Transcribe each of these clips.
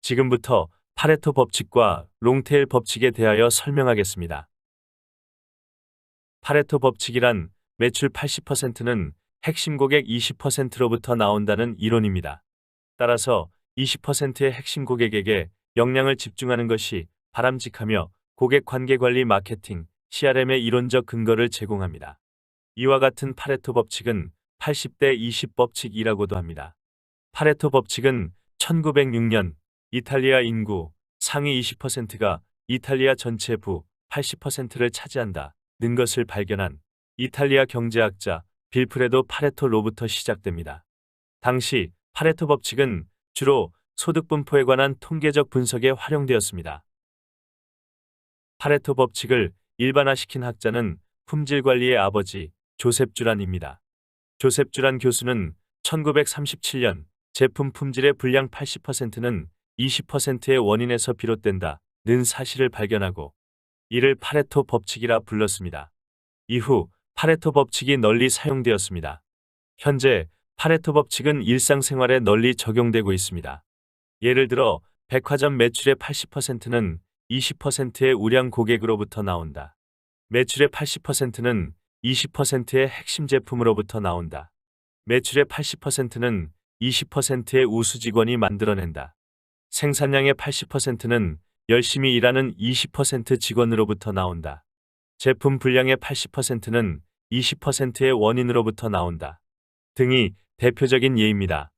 지금부터 파레토 법칙과 롱테일 법칙에 대하여 설명하겠습니다. 파레토 법칙이란 매출 80%는 핵심 고객 20%로부터 나온다는 이론입니다. 따라서 20%의 핵심 고객에게 역량을 집중하는 것이 바람직하며 고객 관계 관리 마케팅, CRM의 이론적 근거를 제공합니다. 이와 같은 파레토 법칙은 80대 20 법칙이라고도 합니다. 파레토 법칙은 1906년 이탈리아 인구 상위 20%가 이탈리아 전체 부 80%를 차지한다 는 것을 발견한 이탈리아 경제학자 빌프레도 파레토로부터 시작됩니다. 당시 파레토 법칙은 주로 소득 분포에 관한 통계적 분석에 활용되었습니다. 파레토 법칙을 일반화시킨 학자는 품질 관리의 아버지 조셉 주란입니다. 조셉 주란 교수는 1937년 제품 품질의 불량 80%는 20%의 원인에서 비롯된다는 사실을 발견하고 이를 파레토 법칙이라 불렀습니다. 이후 파레토 법칙이 널리 사용되었습니다. 현재 파레토 법칙은 일상생활에 널리 적용되고 있습니다. 예를 들어 백화점 매출의 80%는 20%의 우량 고객으로부터 나온다. 매출의 80%는 20%의 핵심 제품으로부터 나온다. 매출의 80%는 20%의 우수 직원이 만들어낸다. 생산량의 80%는 열심히 일하는 20% 직원으로부터 나온다. 제품 분량의 80%는 20%의 원인으로부터 나온다. 등이 대표적인 예입니다.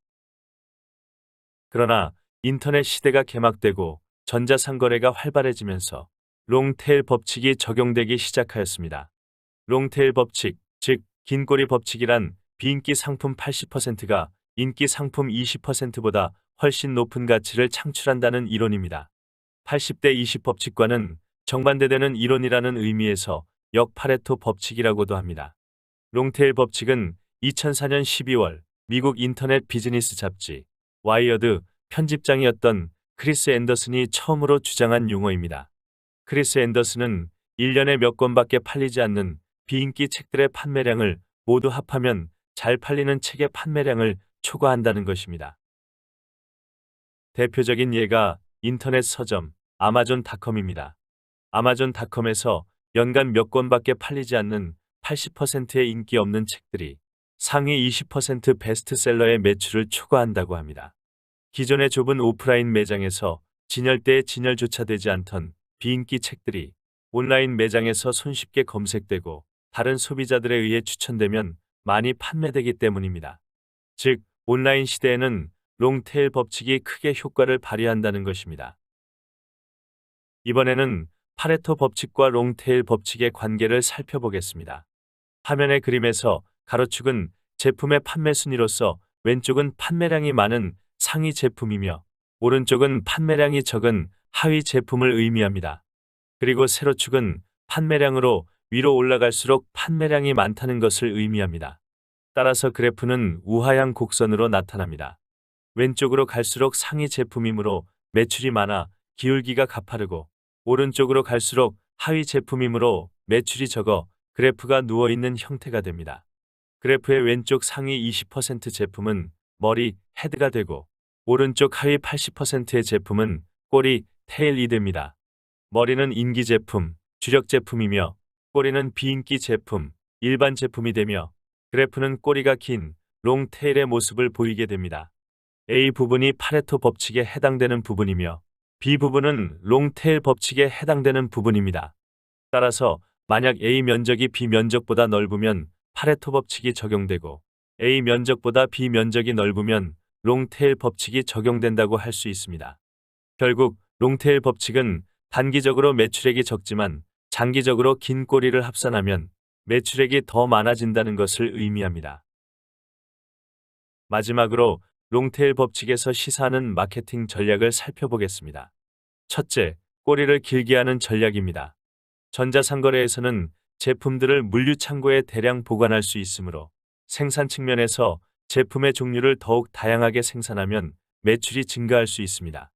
그러나 인터넷 시대가 개막되고 전자상거래가 활발해지면서 롱테일 법칙이 적용되기 시작하였습니다. 롱테일 법칙, 즉 긴꼬리 법칙이란 비인기 상품 80%가 인기 상품 20%보다 훨씬 높은 가치를 창출한다는 이론입니다. 80대 20 법칙과는 정반대되는 이론이라는 의미에서 역파레토 법칙이라고도 합니다. 롱테일 법칙은 2004년 12월 미국 인터넷 비즈니스 잡지 와이어드 편집장이었던 크리스 앤더슨이 처음으로 주장한 용어입니다. 크리스 앤더슨은 1년에 몇 권밖에 팔리지 않는 비인기 책들의 판매량을 모두 합하면 잘 팔리는 책의 판매량을 초과한다는 것입니다. 대표적인 예가 인터넷 서점 아마존닷컴입니다. 아마존닷컴에서 연간 몇 권밖에 팔리지 않는 80%의 인기 없는 책들이 상위 20% 베스트셀러의 매출을 초과한다고 합니다. 기존의 좁은 오프라인 매장에서 진열대에 진열조차 되지 않던 비인기 책들이 온라인 매장에서 손쉽게 검색되고 다른 소비자들에 의해 추천되면 많이 판매되기 때문입니다. 즉, 온라인 시대에는 롱테일 법칙이 크게 효과를 발휘한다는 것입니다. 이번에는 파레토 법칙과 롱테일 법칙의 관계를 살펴보겠습니다. 화면의 그림에서 가로축은 제품의 판매 순위로서 왼쪽은 판매량이 많은 상위 제품이며 오른쪽은 판매량이 적은 하위 제품을 의미합니다. 그리고 세로축은 판매량으로 위로 올라갈수록 판매량이 많다는 것을 의미합니다. 따라서 그래프는 우하향 곡선으로 나타납니다. 왼쪽으로 갈수록 상위 제품이므로 매출이 많아 기울기가 가파르고 오른쪽으로 갈수록 하위 제품이므로 매출이 적어 그래프가 누워있는 형태가 됩니다. 그래프의 왼쪽 상위 20% 제품은 머리, 헤드가 되고 오른쪽 하위 80%의 제품은 꼬리, 테일이 됩니다. 머리는 인기 제품, 주력 제품이며 꼬리는 비인기 제품, 일반 제품이 되며 그래프는 꼬리가 긴 롱테일의 모습을 보이게 됩니다. A 부분이 파레토 법칙에 해당되는 부분이며 B 부분은 롱테일 법칙에 해당되는 부분입니다. 따라서 만약 A 면적이 B 면적보다 넓으면 파레토 법칙이 적용되고 A 면적보다 B 면적이 넓으면 롱테일 법칙이 적용된다고 할 수 있습니다. 결국 롱테일 법칙은 단기적으로 매출액이 적지만 장기적으로 긴 꼬리를 합산하면 매출액이 더 많아진다는 것을 의미합니다. 마지막으로 롱테일 법칙에서 시사하는 마케팅 전략을 살펴보겠습니다. 첫째, 꼬리를 길게 하는 전략입니다. 전자상거래에서는 제품들을 물류창고에 대량 보관할 수 있으므로 생산 측면에서 제품의 종류를 더욱 다양하게 생산하면 매출이 증가할 수 있습니다.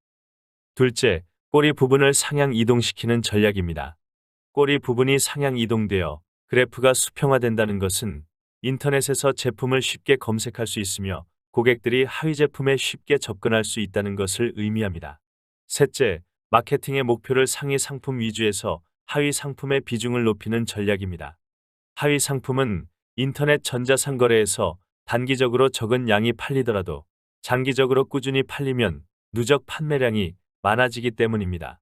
둘째, 꼬리 부분을 상향 이동시키는 전략입니다. 꼬리 부분이 상향 이동되어 그래프가 수평화된다는 것은 인터넷에서 제품을 쉽게 검색할 수 있으며 고객들이 하위 제품에 쉽게 접근할 수 있다는 것을 의미합니다. 셋째, 마케팅의 목표를 상위 상품 위주에서 하위 상품의 비중을 높이는 전략입니다. 하위 상품은 인터넷 전자상거래에서 단기적으로 적은 양이 팔리더라도 장기적으로 꾸준히 팔리면 누적 판매량이 많아지기 때문입니다.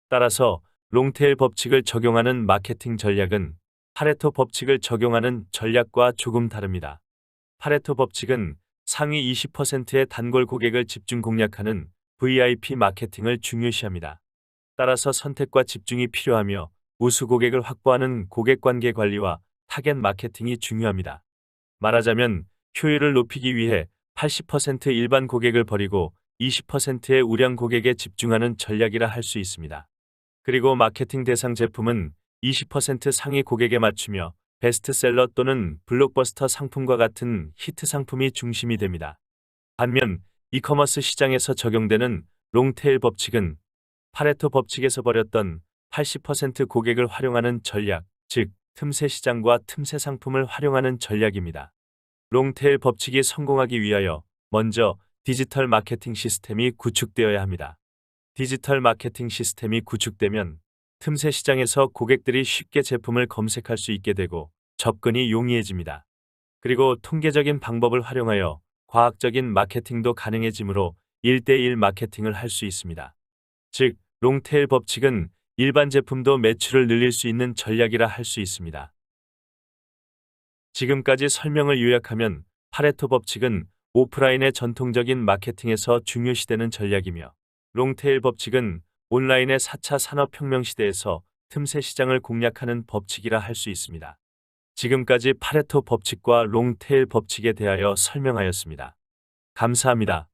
따라서 롱테일 법칙을 적용하는 마케팅 전략은 파레토 법칙을 적용하는 전략과 조금 다릅니다. 파레토 법칙은 상위 20%의 단골 고객을 집중 공략하는 VIP 마케팅을 중요시합니다. 따라서 선택과 집중이 필요하며 우수 고객을 확보하는 고객 관계 관리와 타겟 마케팅이 중요합니다. 말하자면 효율을 높이기 위해 80% 일반 고객을 버리고 20%의 우량 고객에 집중하는 전략이라 할 수 있습니다. 그리고 마케팅 대상 제품은 20% 상위 고객에 맞추며 베스트셀러 또는 블록버스터 상품과 같은 히트 상품이 중심이 됩니다. 반면 이커머스 시장에서 적용되는 롱테일 법칙은 파레토 법칙에서 버렸던 80% 고객을 활용하는 전략, 즉 틈새 시장과 틈새 상품을 활용하는 전략입니다. 롱테일 법칙이 성공하기 위하여 먼저 디지털 마케팅 시스템이 구축되어야 합니다. 디지털 마케팅 시스템이 구축되면 틈새 시장에서 고객들이 쉽게 제품을 검색할 수 있게 되고 접근이 용이해집니다. 그리고 통계적인 방법을 활용하여 과학적인 마케팅도 가능해지므로 1대1 마케팅을 할 수 있습니다. 즉, 롱테일 법칙은 일반 제품도 매출을 늘릴 수 있는 전략이라 할 수 있습니다. 지금까지 설명을 요약하면 파레토 법칙은 오프라인의 전통적인 마케팅에서 중요시되는 전략이며 롱테일 법칙은 온라인의 4차 산업혁명 시대에서 틈새 시장을 공략하는 법칙이라 할 수 있습니다. 지금까지 파레토 법칙과 롱테일 법칙에 대하여 설명하였습니다. 감사합니다.